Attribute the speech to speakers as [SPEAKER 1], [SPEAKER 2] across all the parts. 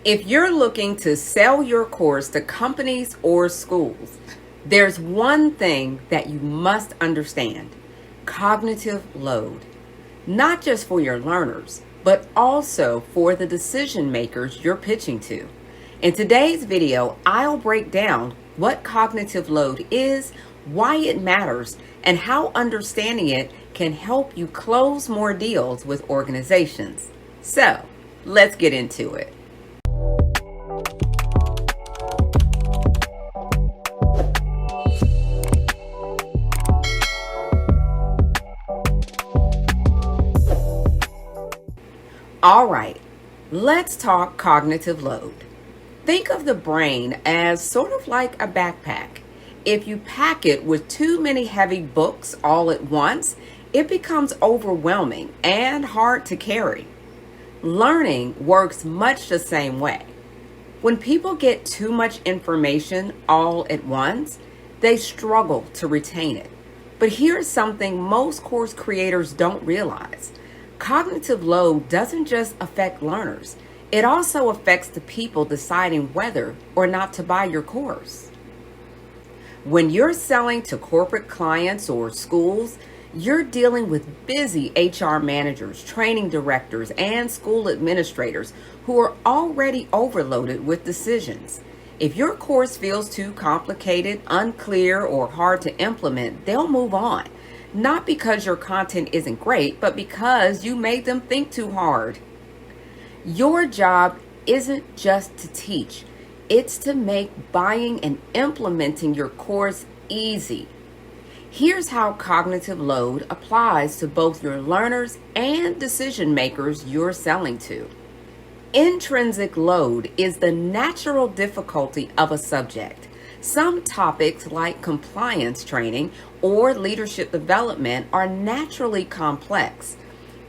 [SPEAKER 1] If you're looking to sell your course to companies or schools, there's one thing that you must understand: cognitive load. Not just for your learners, but also for the decision makers you're pitching to. In today's video, I'll break down what cognitive load is, why it matters, and how understanding it can help you close more deals with organizations. So, let's get into it. All right, let's talk cognitive load. Think of the brain as sort of like a backpack. If you pack it with too many heavy books all at once, it becomes overwhelming and hard to carry. Learning works much the same way. When people get too much information all at once, they struggle to retain it. But here's something most course creators don't realize. Cognitive load doesn't just affect learners, it also affects the people deciding whether or not to buy your course. When you're selling to corporate clients or schools, you're dealing with busy HR managers, training directors, and school administrators who are already overloaded with decisions. If your course feels too complicated, unclear, or hard to implement, they'll move on. Not because your content isn't great, but because you made them think too hard. Your job isn't just to teach, it's to make buying and implementing your course easy. Here's how cognitive load applies to both your learners and decision makers you're selling to. Intrinsic load is the natural difficulty of a subject. Some topics like compliance training or leadership development are naturally complex.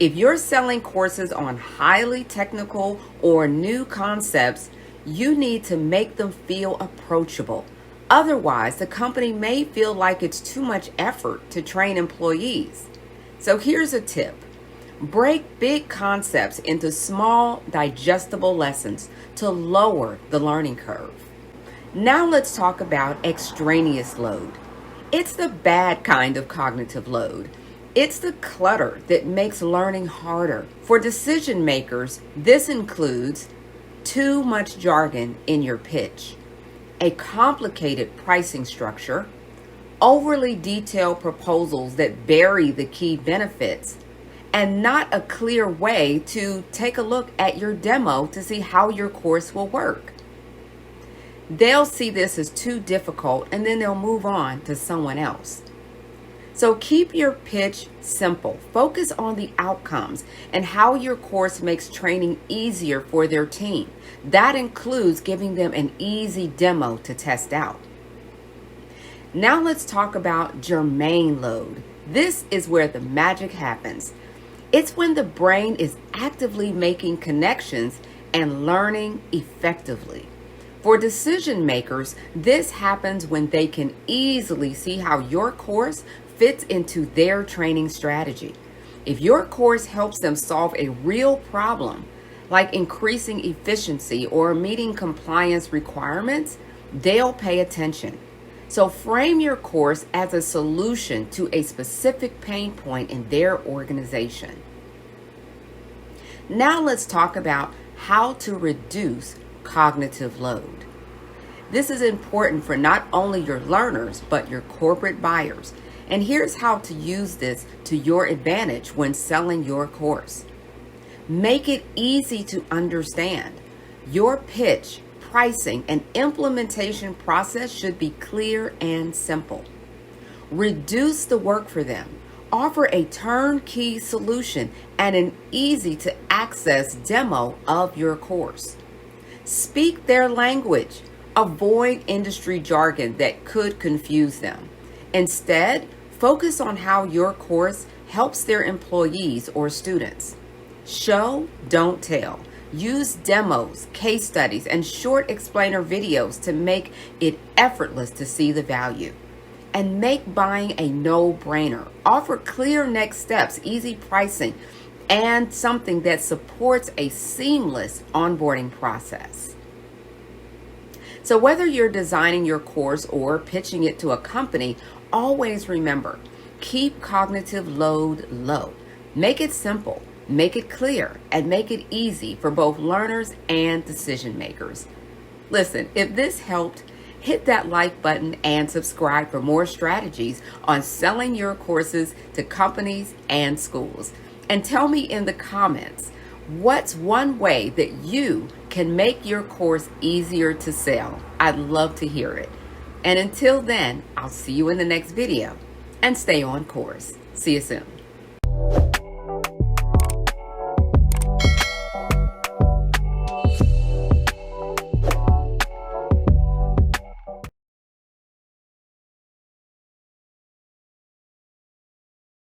[SPEAKER 1] If you're selling courses on highly technical or new concepts, you need to make them feel approachable. Otherwise, the company may feel like it's too much effort to train employees. So here's a tip. Break big concepts into small, digestible lessons to lower the learning curve. Now let's talk about extraneous load. It's the bad kind of cognitive load. It's the clutter that makes learning harder. For decision makers, this includes too much jargon in your pitch, a complicated pricing structure, overly detailed proposals that bury the key benefits, and not a clear way to take a look at your demo to see how your course will work. They'll see this as too difficult and then they'll move on to someone else. So keep your pitch simple. Focus on the outcomes and how your course makes training easier for their team. That includes giving them an easy demo to test out. Now let's talk about germane load. This is where the magic happens. It's when the brain is actively making connections and learning effectively. For decision makers, this happens when they can easily see how your course fits into their training strategy. If your course helps them solve a real problem, like increasing efficiency or meeting compliance requirements, they'll pay attention. So frame your course as a solution to a specific pain point in their organization. Now let's talk about how to reduce cognitive load. This is important for not only your learners, but your corporate buyers. And here's how to use this to your advantage when selling your course. Make it easy to understand. Your pitch, pricing, and implementation process should be clear and simple. Reduce the work for them. Offer a turnkey solution and an easy to access demo of your course. Speak their language. Avoid industry jargon that could confuse them. Instead, focus on how your course helps their employees or students. Show, don't tell. Use demos, case studies, and short explainer videos to make it effortless to see the value. And make buying a no-brainer. Offer clear next steps, easy pricing, and something that supports a seamless onboarding process. So whether you're designing your course or pitching it to a company, always remember, keep cognitive load low. Make it simple, make it clear, and make it easy for both learners and decision makers. Listen, if this helped, hit that like button and subscribe for more strategies on selling your courses to companies and schools. And tell me in the comments, what's one way that you can make your course easier to sell? I'd love to hear it. And until then, I'll see you in the next video and stay on course. See you soon.